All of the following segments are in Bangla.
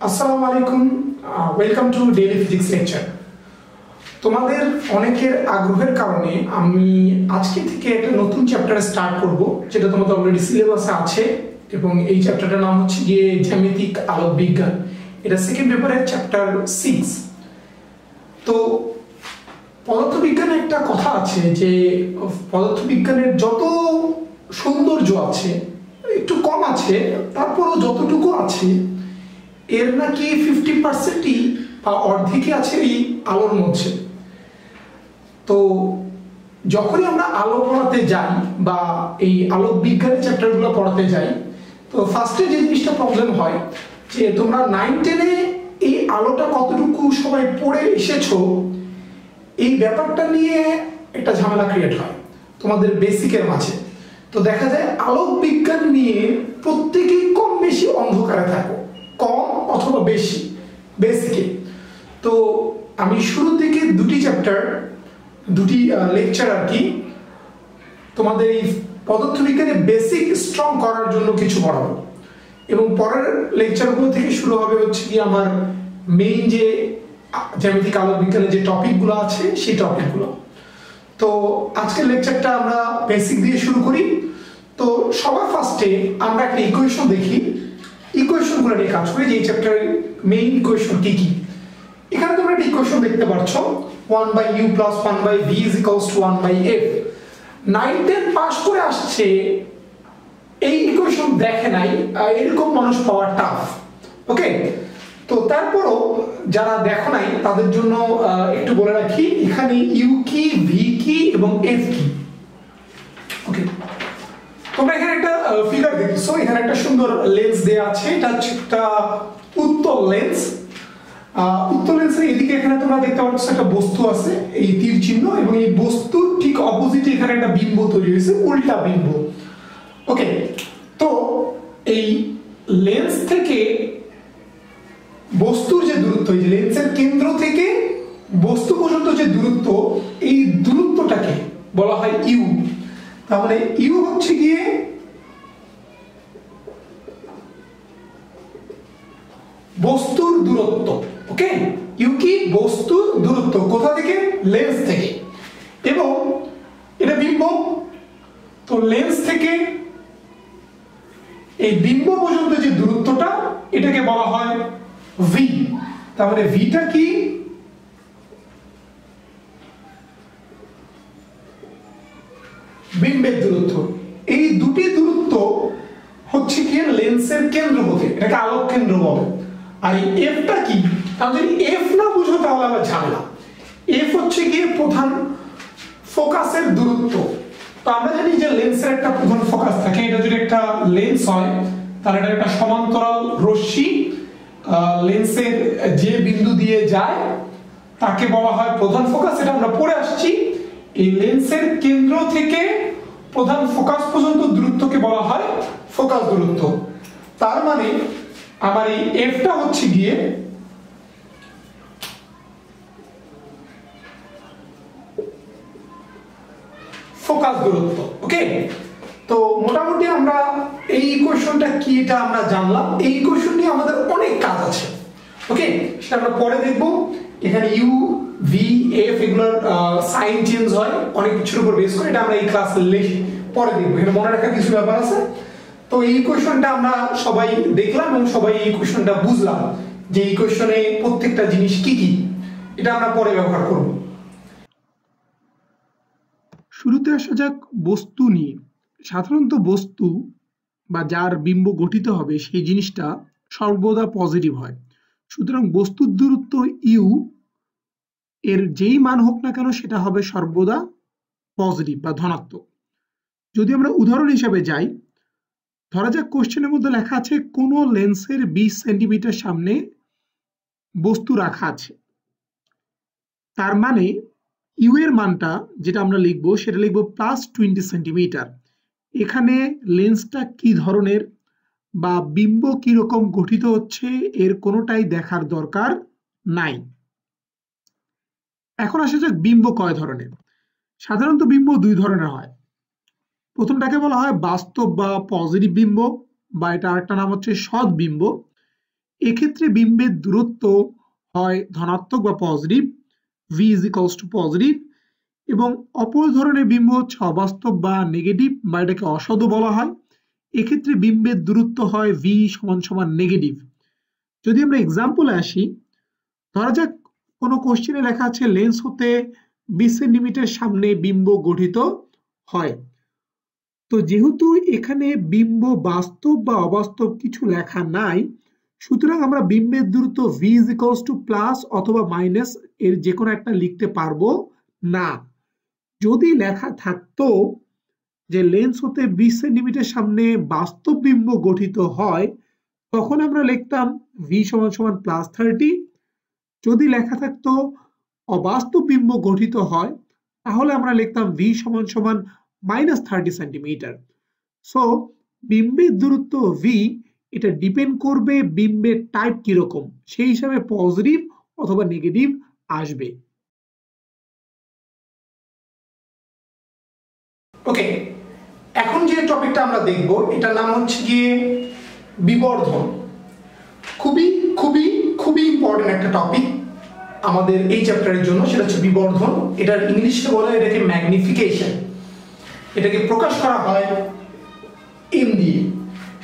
আসসালামু আলাইকুম, welcome to daily physics lecture. তোমাদের অনেকের আগ্রহের কারণে আমি আজকে থেকে একটা নতুন চ্যাপ্টার স্টার্ট করব, যেটা তোমাদের অলরেডি সিলেবাসে আছে, এবং এই চ্যাপ্টারটার নাম হচ্ছে গিয়ে জ্যামিতিক আলোক বিজ্ঞান। এটা সেকেন্ড পেপারের চ্যাপ্টার 6। তো পদার্থবিজ্ঞানে একটা কথা আছে যে পদার্থবিজ্ঞানের যত সৌন্দর্য আছে একটু কম আছে, তারপরও যতটুকু আছে এর নাকি 50%ই বা অর্ধেকই আছে এই আলোর মধ্যে। তো যখনই আমরা আলো পড়াতে যাই বা এই আলোক বিজ্ঞানের চ্যাপ্টারগুলো পড়াতে যাই, তো ফার্স্টে যে জিনিসটা প্রবলেম হয় যে তোমরা 9-10-এ এই আলোটা কতটুকু সবাই পড়ে এসেছো, এই ব্যাপারটা নিয়ে একটা ঝামেলা ক্রিয়েট হয় তোমাদের বেসিকের মাঝে। তো দেখা যায় আলোক বিজ্ঞান নিয়ে প্রত্যেকেই কম বেশি অন্ধকারে থাকো, কম অথবা বেশি বেসিকে। তো আমি শুরু থেকে দুটি লেকচার আর কি তোমাদের এই পদার্থবিজ্ঞানের বেসিক স্ট্রং করার জন্য কিছু পড়াবো, এবং পরের লেকচারগুলো থেকে শুরু হবে হচ্ছে কি আমার মেইন যে জ্যামিতিক আলোক বিজ্ঞানের যে টপিকগুলো আছে সেই টপিকগুলো। তো আজকের লেকচারটা আমরা বেসিক দিয়ে শুরু করি। তো সবার ফার্স্টে আমরা একটা ইকুয়েশন দেখি, ইকুয়েশনগুলো নিয়ে কাজ করি যে এই চ্যাপ্টারের মেইন ইকুয়েশন কি কি। এখানে তোমরা একটা ইকুয়েশন দেখতে পাচ্ছ, 1/u + 1/v = 1/f। 9-10 পাস করে আসছে, এই ইকুয়েশন দেখে নাই, এরকম মানুষ পাওয়া টাফ। ওকে, তো তারপরও যারা দেখো নাই তাদের জন্য একটু বলে রাখি, এখানে ইউ কি, ভি কি এবং এফ কি। ওকে, তোমরা এখানে একটা ফিগার দেখছো, এখানে একটা সুন্দর লেন্স দেয়া আছে, এটা হচ্ছে একটা উত্তল লেন্স। উত্তল লেন্সের এদিকে এখানে তোমরা দেখতে পাচ্ছ একটা বস্তু আছে, এই তীর চিহ্ন, এবং এই বস্তুর ঠিক অপোজিটে এখানে একটা বিম্ব তৈরি হয়েছে, উল্টা বিম্ব। ওকে, তো এই লেন্স থেকে বস্তুর যে দূরত্ব, এই লেন্সের কেন্দ্র থেকে বস্তু পর্যন্ত যে দূরত্ব, এই দূরত্বটাকে বলা হয় ইউ। তাহলে ইউ হচ্ছে গিয়ে বস্তুর দূরত্ব। ওকে, ইউ কি বস্তুর দূরত্ব, কোথা থেকে? লেন্স থেকে। এবং এটা বিম্ব, তো লেন্স থেকে এই বিম্ব পর্যন্ত যে দূরত্বটা, এটাকে বলা হয় ভি। তাহলে ভিটা কি? বিম্বের দূরত্ব। এই দুটি দূরত্ব হচ্ছে কি লেন্সের কেন্দ্র হতে, এটাকে আলোক কেন্দ্র বলে। আর এই এফটা কি? তাহলে যদি এফ না বুঝো তাহলে আবার ঝামেলা। এফ হচ্ছে গিয়ে প্রধান ফোকাসের দূরত্ব। তো আমরা জানি যে লেন্সের একটা প্রধান ফোকাস থাকে, এটা যদি একটা লেন্স হয় তাহলে এটা একটা সমান্তরাল রশ্মি লেন্সের যে বিন্দু দিয়ে যায় তাকে বলা হয় প্রধান ফোকাস। এটা আমরা পড়ে আসছি। এই লেন্সের কেন্দ্র থেকে প্রধান ফোকাস পর্যন্ত দূরত্বকে বলা হয় ফোকাস দূরত্ব। তার মানে আমার এই এফটা হচ্ছে গিয়ে ফোকাস দূরত্ব। ওকে, তো মোটামুটি আমরা এই ইকুয়েশনটা কি এটা আমরা জানলাম। এই ইকুয়েশন নিয়ে আমাদের অনেক কাজ আছে। ওকে, সেটা আমরা পরে দেখব। এখানে ইউ, ভি, এফ এগুলোর সাইন চেঞ্জ হয় অনেক কিছুর উপর বেস করে, এটা আমরা এই ক্লাসে পরে দেখব। এখানে মনে রাখার কিছু ব্যাপার আছে। তো এই ইকুয়েশনটা আমরা সবাই দেখলাম এবং সবাই এই ইকুয়েশনটা বুঝলাম যে ইকুয়েশনে প্রত্যেকটা জিনিস কি কি, এটা আমরা পরে ব্যবহার করব। শুরুতে আসা যাক বস্তু নিয়ে। সাধারণত বস্তু বা যার বিম্ব গঠিত হবে সেই জিনিসটা সর্বদা পজিটিভ হয়। সুতরাং বস্তুর দূরত্ব ইউ এর যেই মান হোক না কেন সেটা হবে সর্বদা পজিটিভ বা ধনাত্মক। যদি আমরা উদাহরণ হিসেবে যাই, ধরা যাক কোশ্চেনের মধ্যে লেখা আছে কোন লেন্সের 20 সেন্টিমিটার সামনে বস্তু রাখা আছে। তার মানে ইউ এর মানটা যেটা আমরা লিখবো সেটা লিখবো +20 সেন্টিমিটার। এখানে লেন্সটা কি ধরনের বা বিম্ব কি রকম গঠিত হচ্ছে এর কোনোটাই দেখার দরকার নাই। এখন আসা যাক বিম্ব কয় ধরনের। সাধারণত বিম্ব দুই ধরনের হয়। প্রথমটাকে বলা হয় বাস্তব বা পজিটিভ বিম্ব, বা এটা আরেকটা নাম হচ্ছে সৎ বিম্ব। এক্ষেত্রে বিম্বের দূরত্ব হয় ধনাত্মক বা positive, v is equals to positive, এবং অপর ধরনের বিম্ব হচ্ছে অবাস্তব বা নেগেটিভ বা এটাকে অসাধু বলা হয়। এক্ষেত্রে বিম্বের দূরত্ব হয় v সমান সমান নেগেটিভ। যদি আমরা এক্সাম্পলে আসি, ধরা যাক কোনো কোশ্চেনে লেখা আছে লেন্স হতে 20 সেন্টিমিটার সামনে বিম্ব গঠিত হয়। তো যেহেতু এখানে বিম্ব বাস্তব বা অবাস্তব কিছু লেখা নাই, সুতরাং আমরা বিম্বের দূরত্ব v is equals to plus অথবা মাইনাস এর যে কোনো একটা লিখতে পারবো না। যদি লেখা থাকতো যে লেন্স হতে 20 সেন্টিমিটার সামনে বাস্তব বিম্ব গঠিত হয়, তখন আমরা লিখতাম v সমান সমান প্লাস 30। যদি লেখা থাকতো অবাস্তব বিম্ব গঠিত হয়, তাহলে আমরা লিখতাম v সমান সমান মাইনাস 30 সেন্টিমিটার। সো বিম্বের দূরত্ব v এটা ডিপেন্ড করবে বিম্বের টাইপ কিরকম, সেই হিসাবে পজিটিভ অথবা নেগেটিভ আসবে। ওকে, এখন যে টপিকটা আমরা দেখব এটার নাম হচ্ছে গিয়ে বিবর্ধন। খুবই খুবই খুবই ইম্পর্টেন্ট একটা টপিক আমাদের এই চ্যাপ্টারের জন্য, সেটা হচ্ছে বিবর্ধন। এটার ইংলিশে বলে এটাকে ম্যাগনিফিকেশন। এটাকে প্রকাশ করা হয় এম দিয়ে।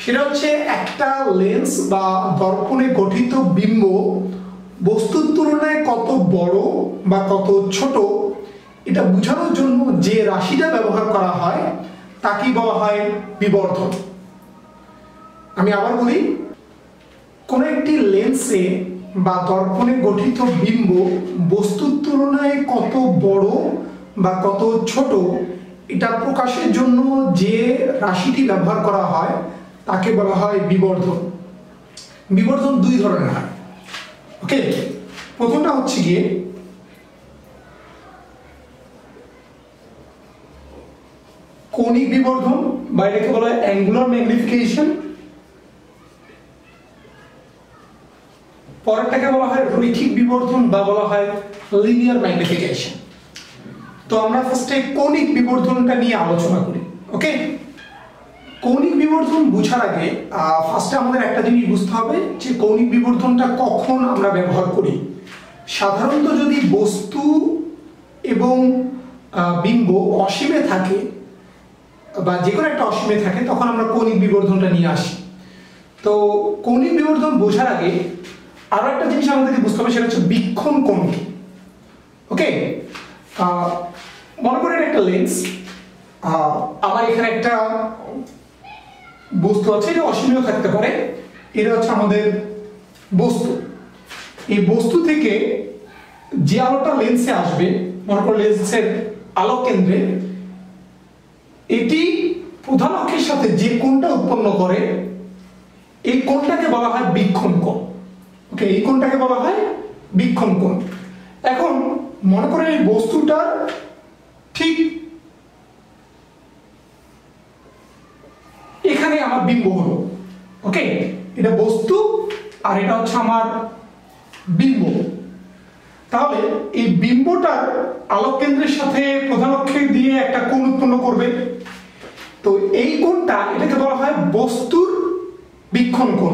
সেটা হচ্ছে একটা লেন্স বা দর্পণে গঠিত বিম্ব বস্তুর তুলনায় কত বড় বা কত ছোট এটা বোঝানোর জন্য যে রাশিটা ব্যবহার করা হয় তাকে বলা হয় বিবর্ধন। আমি আবার বলি, কোন একটি লেন্সে বা দর্পণে গঠিত বিম্ব বস্তুর তুলনায় কত বড় বা কত ছোট এটা প্রকাশের জন্য যে রাশিটি ব্যবহার করা হয় তাকে বলা হয় বিবর্ধন। বিবর্ধন দুই ধরনের হয়। ওকে, প্রথমটা হচ্ছে গিয়ে কৌণিক বিবর্ধন বা এটাকে বলা হয় অ্যাঙ্গুলার ম্যাগনিফিকেশন। পরেরটাকে বলা হয় রৈখিক বিবর্ধন বা বলা হয় লিনিয়ার ম্যাগনিফিকেশন। তো আমরা ফার্স্টে কৌণিক বিবর্ধনটা নিয়ে আলোচনা করি। ওকে, কৌণিক বিবর্ধন বোঝার আগে ফার্স্টে আমাদের একটা জিনিস বুঝতে হবে যে কৌণিক বিবর্ধনটা কখন আমরা ব্যবহার করি। সাধারণত যদি বস্তু এবং বিম্ব অসীমে থাকে বা যে কোনো একটা অসীমে থাকে তখন আমরা কৌণিক বিবর্ধনটা নিয়ে আসি। তো কৌণিক বিবর্ধন বোঝার আগে আরো একটা জিনিস আমাদেরকে বুঝতে হবে, সেটা হচ্ছে বীক্ষণ কোণ কি। ওকে, মনে করেন একটা লেন্স, আমার এখানে একটা বস্তু আছে, এটা অসীমীয় থাকতে পারে, এটা হচ্ছে আমাদের বস্তু। এই বস্তু থেকে যে আলোটা লেন্সে আসবে, মনে করো লেন্সের আলোক কেন্দ্রে, এটি প্রধান অক্ষের সাথে যে কোণটা উৎপন্ন করে এই কোণটাকে বলা হয় বীক্ষণ কোণ। ওকে, এই কোণটাকে বলা হয় বীক্ষণ কোণ। এখন মনে করেন এই বস্তুটার ঠিক এখানে আমার বিম্ব হলো। ওকে, এটা বস্তু আর এটা হচ্ছে আমার বিম্ব। তাহলে এই বিম্বটার আলোক কেন্দ্রের সাথে প্রধান অক্ষে দিয়ে একটা কোণ উৎপন্ন করবে। তো এই কোণটা, এটাকে বলা হয় বস্তুর বীক্ষণ কোণ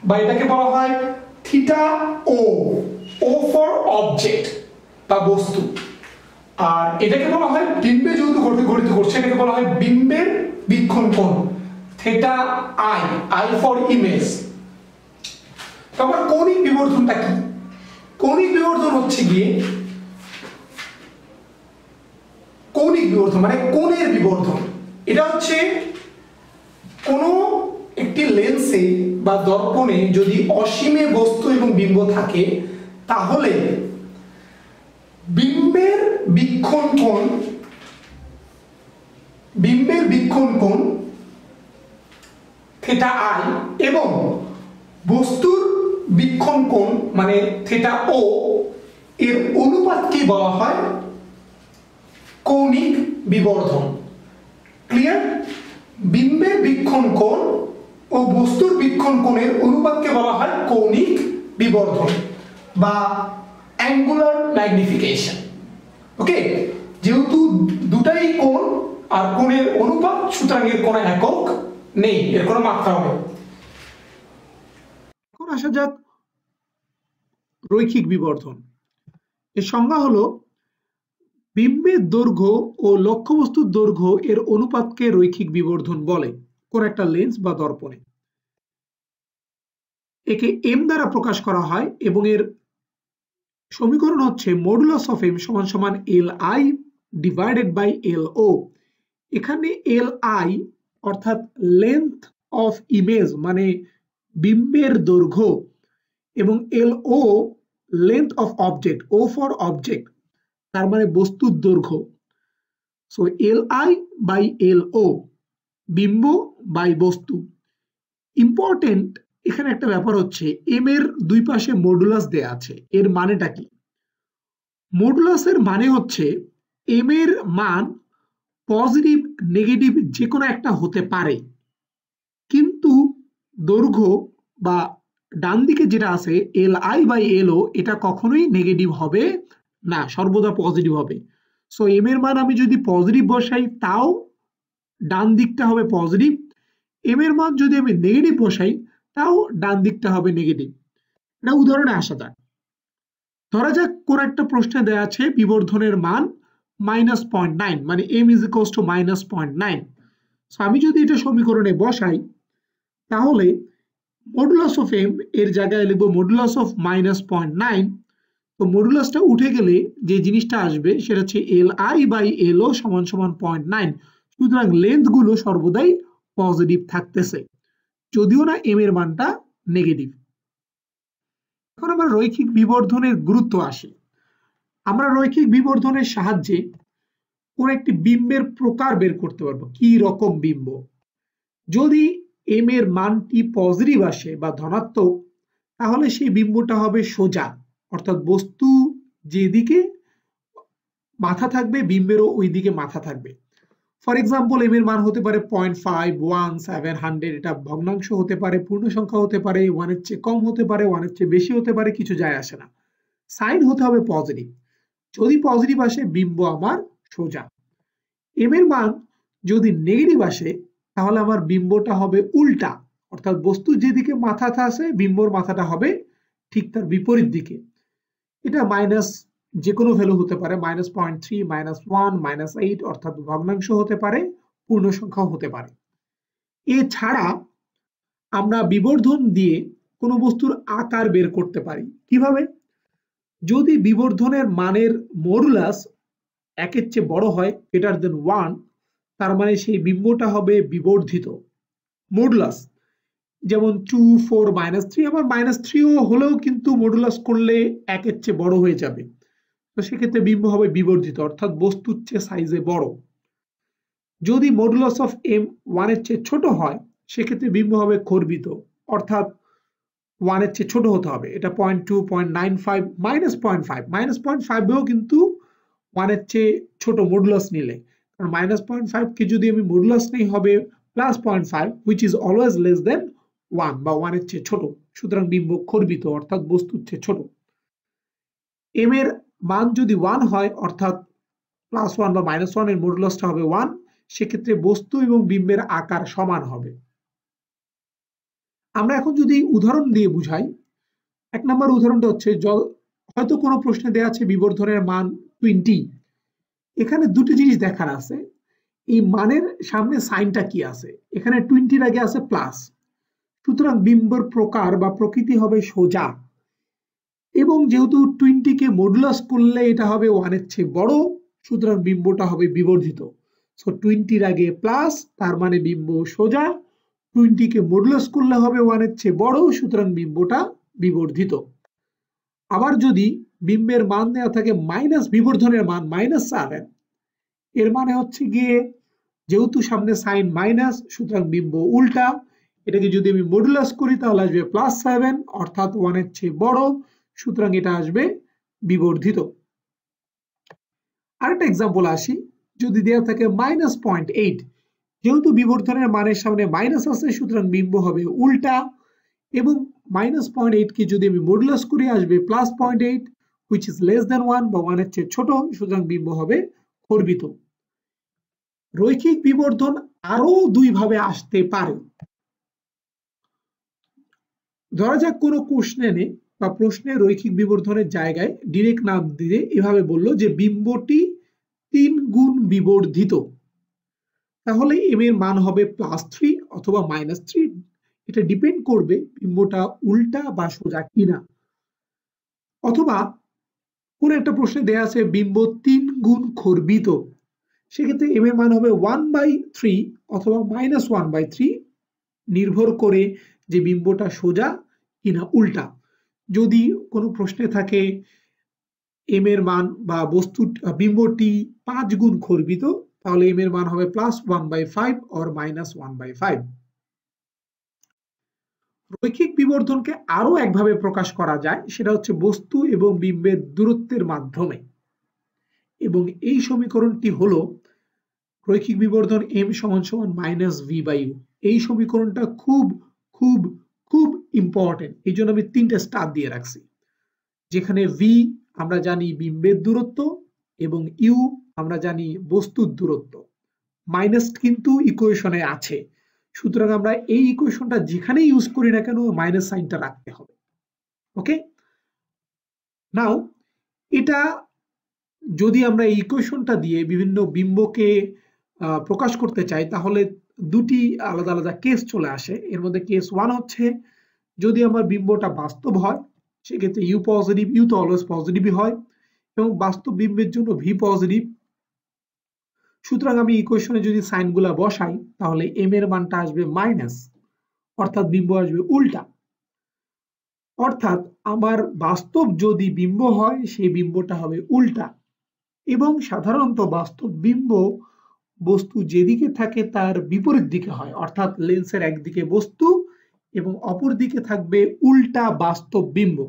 বা এটাকে বলা হয় theta O, O for object বা বস্তু। আর এটাকে বলা হয় বিম্বে যেহেতু গঠিত করছে, এটাকে বলা হয় বিম্বের বীক্ষণ কোণ, theta I, I for image. তারপর কৌণিক বিবর্ধনটা কি? কৌণিক বিবর্ধন হচ্ছে গিয়ে, কৌণিক বিবর্ধন মানে কোণের বিবর্ধন। এটা হচ্ছে কোনো একটি লেন্সে বা দর্পণে যদি অসীমে বস্তু এবং বিম্ব থাকে, তাহলে বিম্বের বীক্ষণ কোণ থিটা আই এবং বস্তুর বীক্ষণ কোণ মানে থিটা ও এর অনুপাতকে বলা হয় কৌণিক বিবর্ধন। ক্লিয়ার? বিম্বের বীক্ষণ কোণ ও বস্তুর বীক্ষণ কোণের অনুপাতকে বলা হয় কৌণিক বিবর্ধন বা অ্যাঙ্গুলার ম্যাগনিফিকেশন। ওকে, যেহেতু দুটাই কোণ আর কোণের অনুপাত, সুতরাং এর কোনো একক নেই, এর কোনো মাত্রা নেই। আসা যাক রৈখিক বিবর্ধন। এর সংজ্ঞা হলো বিম্বের দৈর্ঘ্য ও লক্ষ্যবস্তুর দৈর্ঘ্য এর অনুপাতকে রৈখিক বিবর্ধন বলে কোন একটা লেন্স বা দর্পণে। একে এম দ্বারা প্রকাশ করা হয় এবং এর সমীকরণ হচ্ছে মডুলাস অফ এম সমান সমান L I divided by L O. এখানে এল আই অর্থাৎ লেন্থ অফ ইমেজ মানে বিম্বের দৈর্ঘ্য এবং L O length of object, O for object তার মানে বস্তুর দৈর্ঘ্য। So L I by L O বিম্ব বাই বস্তু। ইম্পর্টেন্ট এখানে একটা ব্যাপার হচ্ছে এম এর দুই পাশে মডুলাস দেয়া আছে। এর মানেটা কি? মডুলাসের মানে হচ্ছে এম এর মান পজিটিভ নেগেটিভ যে কোনো একটা হতে পারে, কিন্তু দৈর্ঘ্য বা ডান দিকে যেটা আছে এল আই বাই এল ও এটা কখনোই নেগেটিভ হবে না, সর্বদা পজিটিভ হবে। সো এম এর মান আমি যদি পজিটিভ বসাই তাও ডান দিকটা হবে পজিটিভ, এম এর মান যদি আমি নেগেটিভ বসাই তাও ডান দিকটা হবে নেগেটিভ। এটা উদাহরণে আসা যাক। ধরা যাক কোন একটা প্রশ্নে দেয়া আছে বিবর্ধনের মান -0.9 মানে m is equals to -0.9। So আমি যদি এটা সমীকরণে বসাই তাহলে মডুলাস অফ m এর জায়গায় লিখব মডুলাস অফ -0.9। তো মডুলাসটা উঠে গেলে যে জিনিসটা আসবে সেটা হচ্ছে li বাই lo সমান সমান 0.9। সুতরাং লেন্থ গুলো সর্বদাই পজিটিভ থাকতেছে, যদিও না m এর মানটা নেগেটিভ। এখন আমরা রৈখিক বিবর্ধনের গুরুত্ব আসি। আমরা রৈখিক বিবর্ধনের সাহায্যে কোন একটি বিম্বের প্রকার বের করতে পারবো, কি রকম বিম্ব। যদি এম এর মানটি পজিটিভ আসে বা ধনাত্মক তাহলে সেই বিম্বটা হবে সোজা, অর্থাৎ বস্তু যেদিকে মাথা থাকবে বিম্বেরও ওই দিকে মাথা থাকবে। ফর এক্সাম্পল এম এর মান হতে পারে 0.5, 1, 7, 100। এটা ভগ্নাংশ হতে পারে, পূর্ণ সংখ্যা হতে পারে, 1 এর চেয়ে কম হতে পারে, 1 এর চেয়ে বেশি হতে পারে, কিছু যায় আসে না। সাইন হতে হবে পজিটিভ। যদি পজিটিভ আসে বিম্ব আমার সোজা। এম এর মান যদি নেগেটিভ আসে তাহলে আমার বিম্বটা হবে উল্টা, অর্থাৎ বস্তু যেদিকে মাথাটা আছে বিম্বর মাথাটা হবে ঠিক তার বিপরীত দিকে। এটা মাইনাস যে কোনো ভ্যালু হতে পারে, -0.3, -1, -8, অর্থাৎ ভগ্নাংশ হতে পারে, পূর্ণ সংখ্যাও হতে পারে। এছাড়া আমরা বিবর্ধন দিয়ে কোনো বস্তুর আকার বের করতে পারি। কিভাবে? যদি বিবর্ধনের মানের মডুলাস 1 এর চেয়ে বড় হয়, গ্রেটার দেন 1, তার মানে সেই বিম্বটা হবে বিবর্ধিত। মডুলাস যেমন 2, 4, -3, আবার -3 হলেও কিন্তু মডুলাস করলে 1 এর চেয়ে বড় হয়ে যাবে, তো সেক্ষেত্রে বিম্ব হবে বিবর্ধিত, অর্থাৎ বস্তুর চেয়ে সাইজে বড়। যদি মডুলাস অফ m 1 এর চেয়ে ছোট হয় সেক্ষেত্রে বিম্ব হবে খর্বিত, অর্থাৎ 1 এর চেয়ে ছোট হতে হবে। এটা 0.2, 0.95, -0.5, -0.5 এও কিন্তু 1 এর চেয়ে ছোট মডুলাস নিলে, কারণ -0.5 কে যদি আমি মডুলাস নেই হবে +0.5 which is always less than 1 বা 1 এর চেয়ে ছোট। সুতরাং বিম্ব খর্বিত, অর্থাৎ বস্তুর চেয়ে ছোট। m এর মান যদি 1 হয় অর্থাৎ +1 বা -1 এর মডুলাসটা হবে 1, সেক্ষেত্রে বস্তু এবং বিম্বের আকার সমান হবে। আমরা এখন যদি উদাহরণ দিয়ে বুঝাই, 1 নম্বর উদাহরণটা হচ্ছে হয়তো কোনো প্রশ্নে দেয়া আছে বিবর্ধনের মান 20। এখানে দুটি জিনিস দেখার আছে, এই মানের সামনে সাইনটা কি আছে। এখানে 20 আগে আছে প্লাস, সুতরাং বিম্বের প্রকার বা প্রকৃতি হবে সোজা, এবং যেহেতু 20 কে মডুলাস করলে এটা হবে 1 এর চেয়ে বড়, সুতরাং বিম্বটা হবে বিবর্ধিত। সো 20 আগে প্লাস, তার মানে বিম্ব সোজা, 20 কে মডুলাস করলে হবে 1 এর চেয়ে বড়, সুতরাং বিম্বটা বিবর্ধিত। আবার যদি বিম্বের মান দেওয়া থাকে মাইনাস বিবর্ধনের মান -7, এর মানে হচ্ছে গিয়ে যেহেতু সামনে সাইন মাইনাস সুতরাং বিম্ব উল্টা, এটাকে যদি আমি মডুলাস করি তাহলে আসবে +7, অর্থাৎ 1 এর চেয়ে বড়, সুতরাং এটা আসবে বিবর্ধিত। আরেকটা एग्जांपल আসি, যদি দেয়া থাকে -0.8, যেহেতু বিবর্ধনের মানের সামনে মাইনাস আছে সুতরাং বিম্ব হবে উল্টা, এবং -0.8 কে যদি আমি মডুলাস করি আসবে +0.8 which is less than 1 বা 1 এর চেয়ে ছোট, সুতরাং বিম্ব হবে খর্বিত। রৈখিক বিবর্ধন আরো দুই ভাবে আসতে পারে। ধরা যাক কোনো কোশ্চেনে বা প্রশ্নে রৈখিক বিবর্ধনের জায়গায় ডিরেক্ট নাম দিয়ে এভাবে বলল যে বিম্বটি 3 গুণ বিবর্ধিত, তাহলে এম এর মান হবে +3 অথবা -3। এটা ডিপেন্ড করবে বিম্বটা উল্টা বা সোজা কিনা। অথবা কোন একটা প্রশ্নে দেয়া আছে বিম্ব 3 গুণ খর্বিত, সেক্ষেত্রে এম এর মান হবে 1/3 অথবা -1/3, নির্ভর করে যে বিম্বটা সোজা কিনা উল্টা। যদি কোনো প্রশ্নে থাকে এম এর মান বা বিম্বটি 5 গুণ খর্বিত, তাহলে এম এর মান হবে +1/5 অর -1/5। রৈখিক বিবর্ধনকে আরো একভাবে প্রকাশ করা যায়, সেটা হচ্ছে বস্তু এবং বিম্বের দূরত্বের মাধ্যমে। এবং এই সমীকরণটি হলো রৈখিক বিবর্ধন m = -v/u। এই সমীকরণটা খুব খুব খুব ইম্পর্টেন্ট, এই জন্য আমি 3টে স্টার দিয়ে রাখছি। যেখানে v আমরা জানি বিম্বের দূরত্ব এবং u আমরা জানি বস্তুর দূরত্ব, মাইনাস কিন্তু ইকুয়েশনে আছে, সুতরাং আমরা এই ইকুয়েশনটা যেখানেই ইউজ করি না কেন মাইনাস সাইনটা রাখতে হবে। ওকে, নাও এটা যদি আমরা এই ইকুয়েশনটা দিয়ে বিভিন্ন বিম্বকে প্রকাশ করতে চাই, তাহলে দুটি আলাদা আলাদা কেস চলে আসে। এর মধ্যে কেস 1 হচ্ছে যদি আমার বিম্বটা বাস্তব হয়, সেক্ষেত্রে ইউ পজিটিভ, ইউ তো অলওয়েজ পজিটিভই হয়, এবং বাস্তব বিম্বের জন্য ভি পজিটিভ। সুতরাং আমি ইকুয়েশনে যদি সাইনগুলা বসাই, তাহলে এম এর মানটা আসবে মাইনাস, অর্থাৎ বিম্ব আসবে উল্টা। অর্থাৎ আমার বাস্তব যদি বিম্ব হয়, সেই বিম্বটা হবে উল্টা। এবং সাধারণত বাস্তব বিম্ব বস্তু যেদিকে থাকে তার বিপরীত দিকে হয়, অর্থাৎ লেন্সের একদিকে বস্তু এবং অপর দিকে থাকবে উল্টা বাস্তব বিম্ব।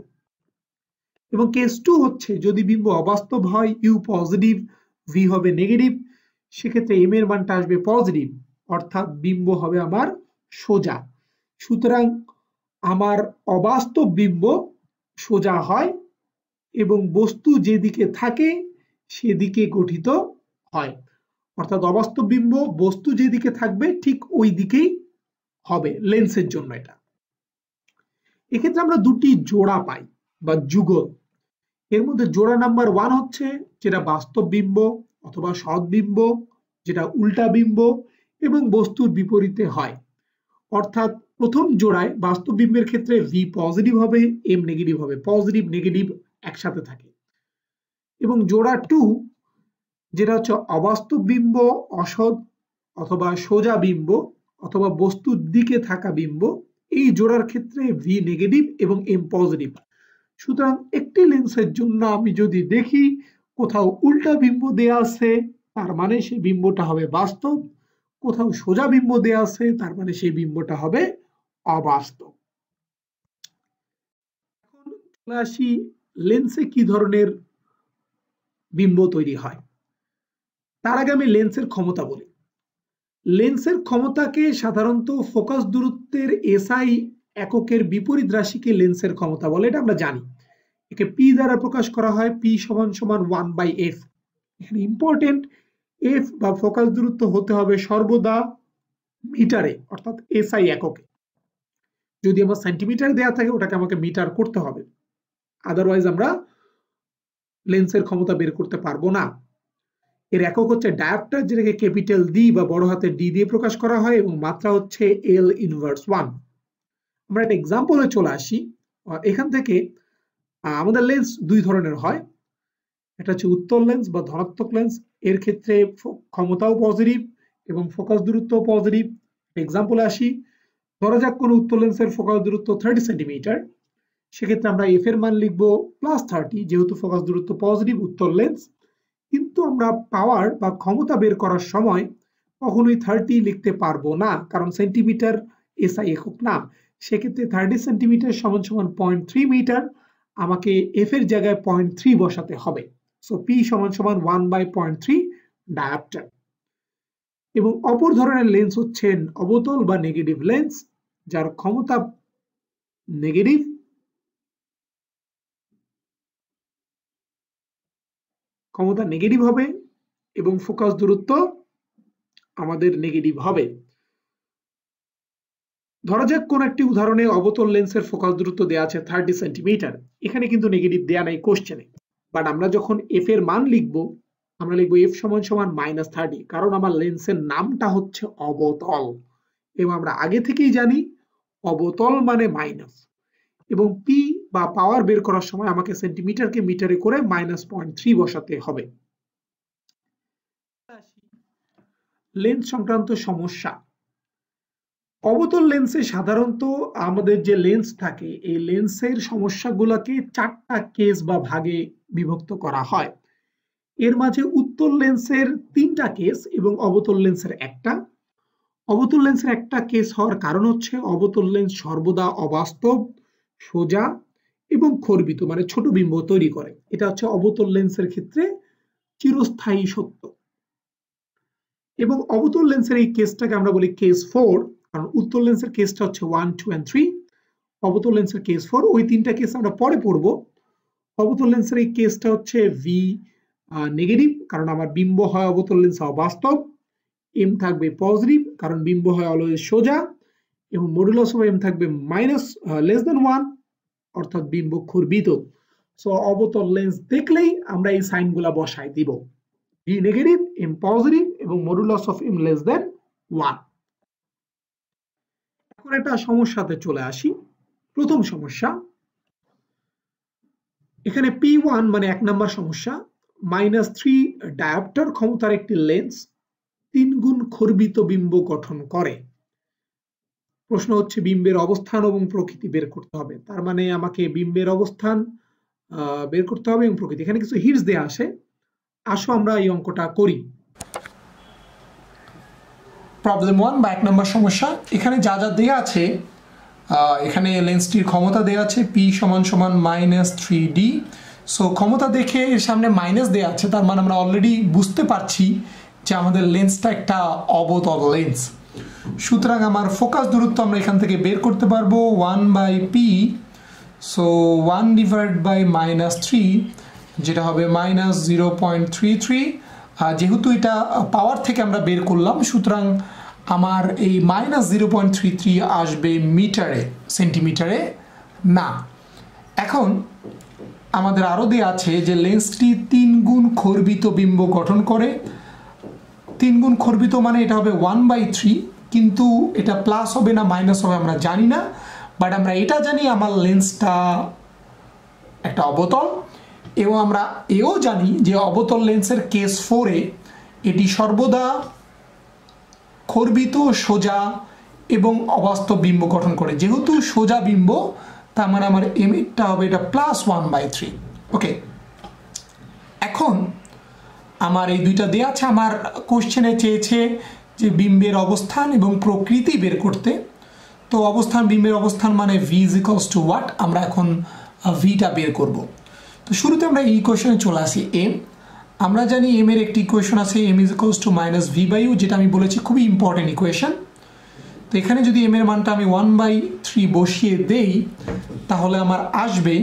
এবং কেস 2 হচ্ছে যদি বিম্ব অবাস্তব হয়, ইউ পজিটিভ, ভি হবে নেগেটিভ, সেক্ষেত্রে এম এর মানটা আসবে পজিটিভ, অর্থাৎ বিম্ব হবে আমার সোজা। সুতরাং আমার অবাস্তব বিম্ব সোজা হয় এবং বস্তু যেদিকে থাকে সেদিকে গঠিত হয়, অর্থাৎ অবাস্তব বিম্ব বস্তু যেদিকে থাকবে ঠিক ওই দিকেই হবে লেন্সের জন্য। এটা এক্ষেত্রে আমরা দুটি জোড়া পাই বা যুগল। এর মধ্যে জোড়া নাম্বার 1 হচ্ছে যেটা বাস্তব বিম্ব অথবা সৎবিম্ব, যেটা উল্টা বিম্ব এবং বস্তুর বিপরীতে হয়। অর্থাৎ প্রথম জোড়ায় বাস্তব বিম্বের ক্ষেত্রে ভি পজিটিভ হবে, এম নেগেটিভ হবে, পজিটিভ নেগেটিভ একসাথে থাকে। এবং জোড়া 2 যেটা হচ্ছে অবাস্তব বিম্ব, অসৎ অথবা সোজা বিম্ব অথবা বস্তুর দিকে থাকা বিম্ব, এই জোড়ার ক্ষেত্রে ভি নেগেটিভ এবং এম পজিটিভ। সুতরাং একটি লেন্সের জন্য আমি যদি দেখি কোথাও উল্টা বিম্ব দেয়া আছে, তার মানে সেই বিম্বটা হবে বাস্তব, কোথাও সোজা বিম্ব দেয়া আছে, তার মানে সেই বিম্বটা হবে অবাস্তব। এখন চলে আসি লেন্সে কি ধরনের বিম্ব তৈরি হয়। তার আগে আমি লেন্সের ক্ষমতা বলি। লেন্সের ক্ষমতাকে সাধারণত ফোকাস দূরত্বের এসআই এককের বিপরীত রাশিকে লেন্সের ক্ষমতা বলে, এটা আমরা জানি। একে পি দ্বারা প্রকাশ করা হয়, পি = 1/f। এখানে ইম্পর্টেন্ট, এফ বা ফোকাস দূরত্ব হতে হবে সর্বদা মিটারে, অর্থাৎ এসআই এককে। যদি আমার সেন্টিমিটার দেয়া থাকে, ওটাকে আমাকে মিটার করতে হবে, আদারওয়াইজ আমরা লেন্সের ক্ষমতা বের করতে পারবো না। এর একক হচ্ছে ডায়োপ্টার, যেটাকে ক্যাপিটাল ডি বা বড় হাতের ডি দিয়ে প্রকাশ করা হয়, এবং মাত্রা হচ্ছে L−1। আমরা একটা এক্সাম্পলে চলে আসি। এখান থেকে আমাদের লেন্স দুই ধরনের হয়, এটা হচ্ছে উত্তল লেন্স বা ধনাত্মক লেন্স। এর ক্ষেত্রে ক্ষমতাও পজিটিভ এবং ফোকাস দূরত্ব পজিটিভ। এক্সাম্পলে আসি, ধরা যাক কোনো উত্তল লেন্সের ফোকাস দূরত্ব 30 সেন্টিমিটার, সেক্ষেত্রে আমরা এফ এর মান লিখবো +30, যেহেতু ফোকাস দূরত্ব পজিটিভ উত্তল লেন্স। কিন্তু আমরা পাওয়ার বা ক্ষমতা বের করার সময় কখনোই 30 লিখতে পারবো না, কারণ সেন্টিমিটার এসআই একক না। সেক্ষেত্রে 30 সেন্টিমিটার = 0.3 মিটার, আমাকে এফ এর জায়গায় 0.3 বসাতে হবে। So P = 1/0.3 dioptre. এবং অপর ধরনের লেন্স হচ্ছেন অবতল বা নেগেটিভ লেন্স, যার ক্ষমতা নেগেটিভ হবে এবং ফোকাস দূরত্ব আমাদের নেগেটিভ হবে। ধরা যাক কোন একটি উদাহরণে অবতল লেন্সের ফোকাস দূরত্ব দেওয়া আছে 30 সেন্টিমিটার। এখানে কিন্তু নেগেটিভ দেয়া নাই কোশ্চেনে, বাট আমরা যখন এফ এর মান লিখবো আমরা লিখবো এফ সমান সমান -30, কারণ আমার লেন্সের নামটা হচ্ছে অবতল এবং আমরা আগে থেকেই জানি অবতল মানে মাইনাস, এবং পি বা পাওয়ার বের করার সময় আমাকে সেন্টিমিটারকে মিটারে করে -0.3 বসাতে হবে। লেন্স সংক্রান্ত সমস্যা। অবতল লেন্সে সাধারণত আমাদের যে লেন্স থাকে এই লেন্সের সমস্যাগুলোকে 4টা কেস বা ভাগে বিভক্ত করা হয়। এর মাঝে উত্তল লেন্সের 3টা কেস এবং অবতল লেন্সের একটা। অবতল লেন্সের একটা কেস হওয়ার কারণ হচ্ছে অবতল লেন্স সর্বদা অবাস্তব, সোজা এবং খর্বিত মানে ছোট বিম্ব তৈরি করে। এটা হচ্ছে অবতল লেন্সের ক্ষেত্রে চিরস্থায়ী সত্য। এবং অবতল লেন্সের এই কেসটাকে আমরা বলি কেস 4, কারণ উত্তল লেন্সের কেসটা হচ্ছে 1, 2 and 3, অবতল লেন্সের কেস 4। ওই 3টা কেস আমরা পরে পড়বো। অবতল লেন্সের এই কেসটা হচ্ছে ভি নেগেটিভ, কারণ আমার বিম্ব হয় অবতল লেন্সে অবাস্তব। এম থাকবে পজিটিভ, কারণ বিম্ব হয় অলওয়েজ সোজা, এবং মডুলাস অফ এম থাকবে -1, অর্থাৎ বিম্ব খর্বিত। সো অবতল লেন্স দেখলেই আমরা এই সাইনগুলা বসাই দিব, ভি নেগেটিভ, এম পজিটিভ এবং মডুলাস অফ এম <1। এখন একটা সমস্যাতে চলে আসি। প্রথম সমস্যা, এখানে P1 মানে 1 নম্বর সমস্যা, -3 ডায়োপ্টার ক্ষমতার একটি লেন্স 3 গুণ খর্বিত বিম্ব গঠন করে। প্রশ্ন হচ্ছে বিম্বের অবস্থান এবং প্রকৃতি বের করতে হবে। তার মানে আমাকে বিম্বের অবস্থান বের করতে হবে এবং প্রকৃতি। এখানে কিছু হিন্টস দেয়া আছে, আসো আমরা এই অঙ্কটা করি। প্রবলেম 1 বা 1 নম্বর সমস্যা। এখানে যা যা দেয়া আছে, এখানে লেন্সটির ক্ষমতা দেয়া আছে P = -3D। সো ক্ষমতা দেখে এর সামনে মাইনাস দেয়া আছে, তার মানে আমরা অলরেডি বুঝতে পারছি যে আমাদের লেন্সটা একটা অবতল লেন্স। সুতরাং আমার ফোকাস দূরত্ব আমরা এখান থেকে বের করতে পারবো 1/P, সো 1/-3 যেটা হবে -0.33। যেহেতু এটা পাওয়ার থেকে আমরা বের করলাম, সুতরাং আমার এই -0.33 আসবে মিটারে, সেন্টিমিটারে না। এখন আমাদের আরো দেয়া আছে যে লেন্সটি 3 গুণ খর্বিত বিম্ব গঠন করে। 3 গুণ খর্বিত মানে এটা হবে 1/3, কিন্তু এটা প্লাস হবে না মাইনাস হবে আমরা জানি না, বাট আমরা এটা জানি আমার লেন্সটা একটা অবতল, এবং আমরা এও জানি যে অবতল লেন্সের কেস 4-এ এটি সর্বদা খর্বিত, সোজা এবং অবাস্তব বিম্ব গঠন করে। যেহেতু সোজা বিম্ব, তার মানে আমার এমএটা হবে এটা +1/3। ওকে, এখন আমার এই দুইটা দেয়া আছে। আমার কোশ্চেনে চেয়েছে যে বিম্বের অবস্থান এবং প্রকৃতি বের করতে। তো অবস্থান, বিম্বের অবস্থান মানে V = what, আমরা এখন ভিটা বের করব। তো শুরুতে আমরা এই ইকুয়েশনে চলে আসি। এম, আমরা জানি এম এর একটি ইকুয়েশন আছে m = -v/u, যেটা আমি বলেছি খুবই ইম্পর্টেন্ট ইকুয়েশন। তো এখানে যদি এম এর মানটা আমি 1/3 বসিয়ে দেই, তাহলে আমার আসবে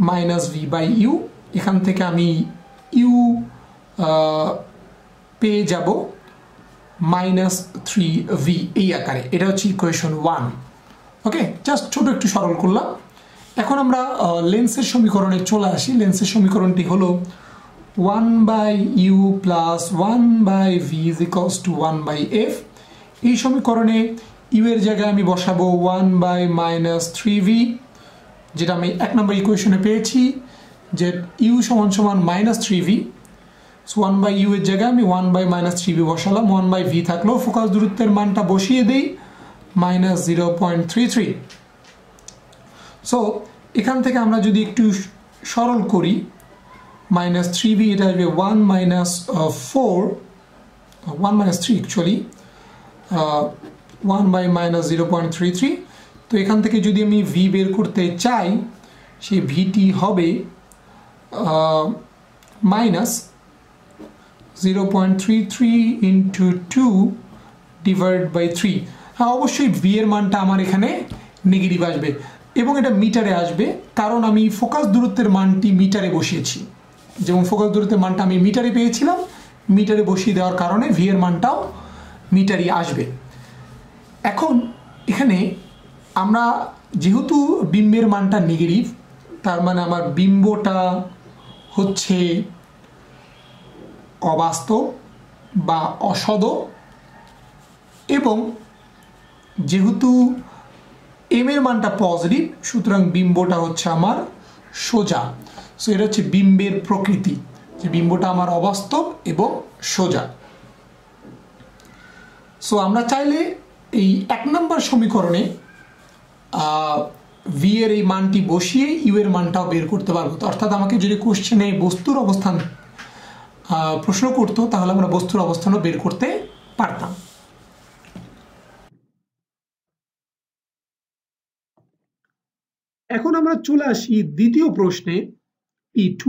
-v/u। এখান থেকে আমি u পেয়ে যাব -3v এই আকারে। এটা হচ্ছে ইকুয়েশন 1। ওকে, জাস্ট ছোট একটু সরল করলাম। এখন আমরা লেন্সের সমীকরণে চলে আসি। লেন্সের সমীকরণটি হলো 1/u + 1/v = 1/f। এই সমীকরণে ইউ এর জায়গায় আমি বসাবো 1/-3v, যেটা আমি 1 নম্বর ইকুয়েশনে পেয়েছি যে u = -3v। সো 1/u এর জায়গায় আমি 1/-3v বসালাম, 1/v থাকলো। ফোকাস দূরত্বের মানটা বসিয়ে দেই -0.33। সো এখান থেকে আমরা যদি একটু সরল করি, -3v এটা আসবে 1-3 অ্যাকচুয়ালি, 1/-0.33। তো এখান থেকে যদি আমি v বের করতে চাই, সেই vটি হবে -0.33 × 2/3। হ্যাঁ, অবশ্যই v এর মানটা আমার এখানে নেগেটিভ আসবে এবং এটা মিটারে আসবে, কারণ আমি ফোকাস দূরত্বের মানটি মিটারে বসিয়েছি। যেমন ফোকাস দূরত্বের মানটা আমি মিটারে পেয়েছিলাম, মিটারে বসিয়ে দেওয়ার কারণে ভি এর মানটাও মিটারই আসবে। এখন এখানে আমরা যেহেতু বিম্বের মানটা নেগেটিভ, তার মানে আমার বিম্বটা হচ্ছে অবাস্তব বা অসদ, এবং যেহেতু এম এর মানটা পজিটিভ, সুতরাং বিম্বটা হচ্ছে আমার সোজা। সো এটা হচ্ছে বিম্বের প্রকৃতি, যে বিম্বটা আমার অবাস্তব এবং সোজা। সো আমরা চাইলে এই 1 নম্বর সমীকরণে ভি এর এই মানটি বসিয়ে ইউ এর মানটাও বের করতে পারবো। অর্থাৎ আমাকে যদি কোশ্চেনে বস্তুর অবস্থান প্রশ্ন করতো, তাহলে আমরা বস্তুর অবস্থানও বের করতে পারতাম। এখন আমরা চলে আসি দ্বিতীয় প্রশ্নে, P2।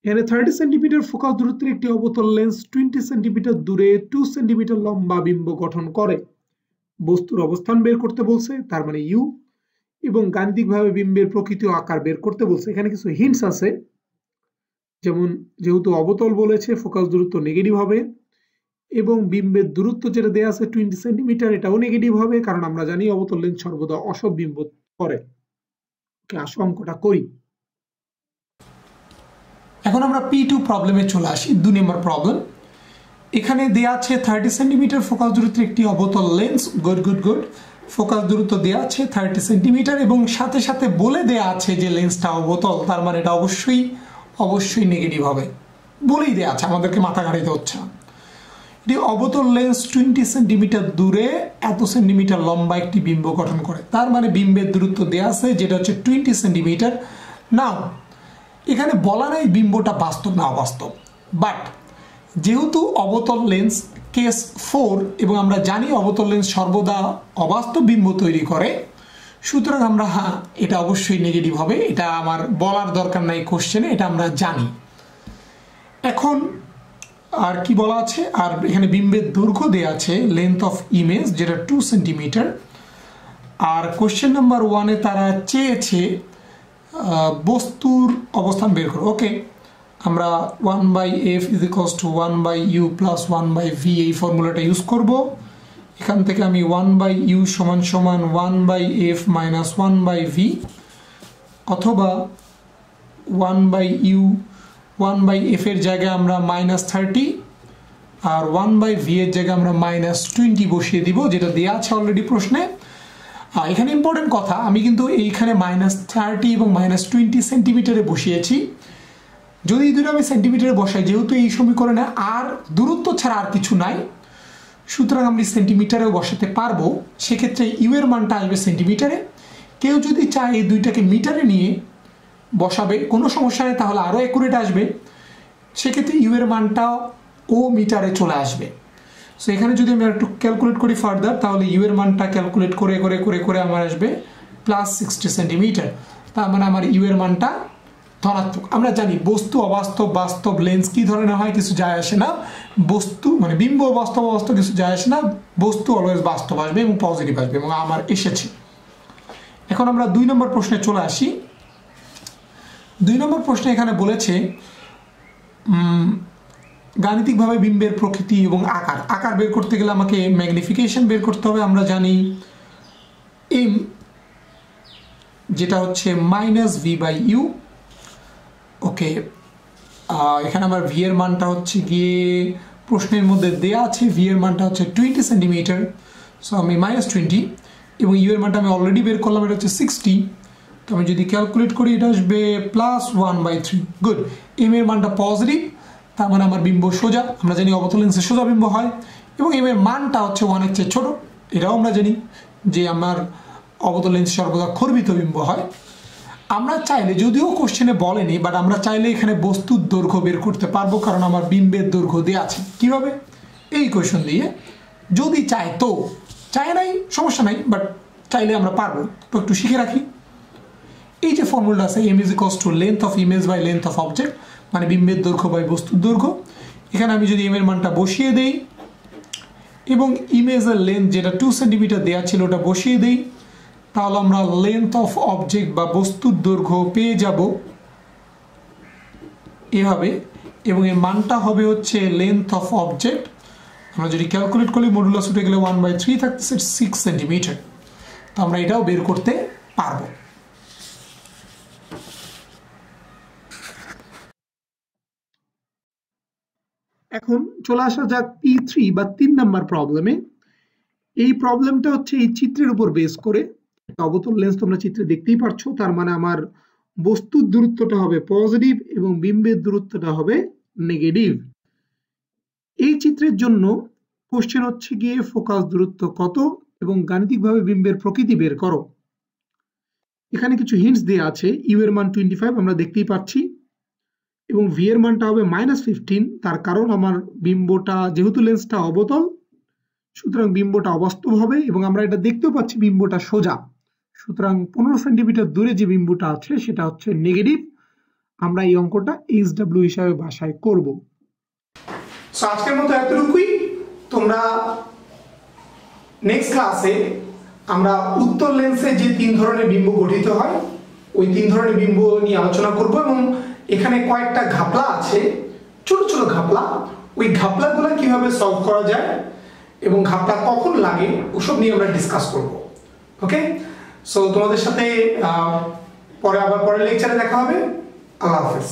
এখানে 30 সেন্টিমিটার ফোকাস দূরত্বের একটি অবতল লেন্স 20 সেন্টিমিটার দূরে 2 সেন্টিমিটার লম্বা বিম্ব গঠন করে। বস্তুর অবস্থান বের করতে বলছে, তার মানে ইউ, এবং গাণিতিকভাবে বিম্বের প্রকৃতি ও আকার বের করতে বলছে। এখানে কিছু হিন্টস আছে, যেমন যেহেতু অবতল বলেছে, ফোকাস দূরত্ব নেগেটিভ হবে, এবং বিম্বের দূরত্ব যেটা দেওয়া আছে 20 সেন্টিমিটার, এটাও নেগেটিভ হবে, কারণ আমরা জানি অবতল লেন্স সর্বদা অসৎ বিম্ব করে। আসো অঙ্কটা করি। এখন আমরা P2 প্রবলেমে চলে আসি। 2 নম্বর প্রবলেম। এখানে দেয়া আছে 30 সেন্টিমিটার ফোকাস দূরত্বের একটি অবতল লেন্স। গুড। ফোকাস দূরত্ব দেয়া আছে 30 সেন্টিমিটার, এবং সাথে সাথে বলে দেয়া আছে যে লেন্সটা অবতল, তার মানে এটা অবশ্যই নেগেটিভ হবে। বলেই দেয়া আছে, আমাদেরকে মাথা ঘাড়াইতে হচ্ছে না। এটি অবতল লেন্স 20 সেন্টিমিটার দূরে এত সেন্টিমিটার লম্বা একটি বিম্ব গঠন করে। তার মানে বিম্বের দূরত্ব দেয়া আছে যেটা হচ্ছে 20 সেন্টিমিটার। নাও এখানে বলা নাই বিম্বটা বাস্তব না অবাস্তব, বাট যেহেতু অবতল লেন্স কেস 4, এবং আমরা জানি অবতল লেন্স সর্বদা অবাস্তব বিম্ব তৈরি করে, সুতরাং আমরা এটা অবশ্যই নেগেটিভ হবে। এটা আমার বলার দরকার নাই কোশ্চেনে, এটা আমরা জানি। এখন আর কি বলা আছে, আর এখানে বিম্বের দৈর্ঘ্য দেয়া আছে লেন্থ অফ ইমেজ, যেটা 2 সেন্টিমিটার। আর কোশ্চেন নাম্বার 1-এ তারা চেয়েছে বস্তুর অবস্থান বের করো। ওকে, আমরা 1/f = 1/u + 1/v এই ফর্মুলাটা ইউজ করব। এখান থেকে আমি 1/u = 1/f - 1/v, অথবা 1/f এর জায়গায় আমরা -30, আর 1/v এর জায়গায় আমরা -20 বসিয়ে দিব, যেটা দেওয়া আছে অলরেডি প্রশ্নে। এখানে ইম্পর্টেন্ট কথা, আমি কিন্তু এইখানে -30 এবং -20 সেন্টিমিটারে বসিয়েছি। যদি এই দুটো আমি সেন্টিমিটারে বসাই, যেহেতু এই সমীকরণে আর দূরত্ব ছাড়া আর কিছু নাই, সুতরাং আমি সেন্টিমিটারেও বসাতে পারবো। সেক্ষেত্রে ইউ এর মানটা আসবে সেন্টিমিটারে। কেউ যদি চায় এই দুইটাকে মিটারে নিয়ে বসাবে, কোনো সমস্যা নেই, তাহলে আরও অ্যাকুরেট আসবে। সেক্ষেত্রে ইউ এর মানটাও মিটারে চলে আসবে। সো এখানে যদি আমি একটু ক্যালকুলেট করি ফার্দার, তাহলে ইউ এর মানটা ক্যালকুলেট করে করে করে করে আমার আসবে +60 সেন্টিমিটার। তার মানে আমার ইউ এর মানটা ধনাত্মক। আমরা জানি বস্তু অবাস্তব, বাস্তব, লেন্স কি ধরনের হয় কিছু যায় আসে না। বস্তু মানে বিম্ব বাস্তব অবাস্তব কিছু যায় আসে না, বস্তু অলওয়েজ বাস্তব আসবে এবং পজিটিভ আসবে, এবং আমার এসেছে। এখন আমরা 2 নম্বর প্রশ্নে চলে আসি। 2 নম্বর প্রশ্নে এখানে বলেছে গাণিতিকভাবে বিম্বের প্রকৃতি এবং আকার বের করতে গেলে আমাকে ম্যাগনিফিকেশন বের করতে হবে। আমরা জানি এম যেটা হচ্ছে -v/u। ওকে, এখানে আমার ভি এর মানটা হচ্ছে গিয়ে প্রশ্নের মধ্যে দেয়া আছে, ভি এর মানটা হচ্ছে 20 সেন্টিমিটার। সো আমি -20, এবং ইউ এর মানটা আমি অলরেডি বের করলাম, এটা হচ্ছে 60। তো আমি যদি ক্যালকুলেট করি, এটা আসবে +1/3। গুড, এম এর মানটা পজিটিভ, তার মানে আমার বিম্ব সোজা। আমরা জানি অবতল লেন্সে সোজা বিম্ব হয়, এবং এম এর মানটা হচ্ছে 1-এর চেয়ে ছোট। এটাও আমরা জানি যে আমার অবতল লেন্স সর্বদা খর্বিত বিম্ব হয়। আমরা চাইলে, যদিও কোশ্চেনে বলেনি, বাট আমরা চাইলে এখানে বস্তুর দৈর্ঘ্য বের করতে পারবো, কারণ আমার বিম্বের দৈর্ঘ্য দেওয়া আছে। কিভাবে? এই কোয়েশন দিয়ে। যদি চাই তো, চাই নাই সমস্যা নাই, বাট চাইলে আমরা পারবো। তো একটু শিখে রাখি। এই যে ফর্মুলাটা আছে, m = length of image by length of object, মানে বিম্বের দৈর্ঘ্য বাই বস্তুর দৈর্ঘ্য। এখানে আমি যদি এম এর মানটা বসিয়ে দেই, এবং ইমেজের লেন্থ যেটা 2 সেন্টিমিটার দেওয়া ছিল ওটা বসিয়ে দেই, তাহলে আমরা লেন্থ অফ অবজেক্ট বা বস্তুর দৈর্ঘ্য পেয়ে যাব এভাবে, এবং এর মানটা হবে হচ্ছে লেন্থ অফ অবজেক্ট আমরা যদি ক্যালকুলেট করি মডুলাস উঠে গেলে 1/3 থাকতেছে 6 সেন্টিমিটার। তো আমরা এটাও বের করতে পারবো। এখন চলে আসা যাক P3 বা 3 নাম্বার প্রবলেমে। এই প্রবলেমটা হচ্ছে এই চিত্রের উপর বেস করে। অবতল লেন্স তোমরা চিত্রে দেখতেই পারছো, তার মানে আমার বস্তুর দূরত্বটা হবে পজিটিভ এবং বিম্বের দূরত্বটা হবে নেগেটিভ। এই চিত্রের জন্য কোশ্চেন হচ্ছে গিয়ে ফোকাস দূরত্ব কত এবং গাণিতিকভাবে বিম্বের প্রকৃতি বের করো। এখানে কিছু হিন্টস দেওয়া আছে। ইউ এর মান 25 আমরা দেখতেই পাচ্ছি এবং ভি এর মানটা হবে -15। তার কারণ আমার বিম্বটা যেহেতু লেন্সটা অবতল, সুতরাং বিম্বটা অবাস্তব হবে এবং আমরা এটা দেখতেও পাচ্ছি বিম্বটা সোজা। সুতরাং 15 সেন্টিমিটার দূরে যে বিম্বটা আছে সেটা হচ্ছে নেগেটিভ। আমরা এই অঙ্কটা HW হিসাবে ভাষায় করব। সো আজকের মতো এতটুকুই। তোমরা নেক্সট ক্লাসে আমরা উত্তল লেন্সে যে 3 ধরনের বিম্ব গঠিত হয় ওই 3 ধরনের বিম্ব নিয়ে আলোচনা করব এবং এখানে কয়েকটা ঘাপলা আছে, ছোট ছোট ঘাপলা, ওই ঘাপলাগুলো কিভাবে সলভ করা যায় এবং ঘাপলা কখন লাগে ওসব নিয়ে আমরা ডিসকাস করব। ওকে, সো তোমাদের সাথে পরে আবার পরের লেকচারে দেখা হবে। আল্লাহ হাফেজ।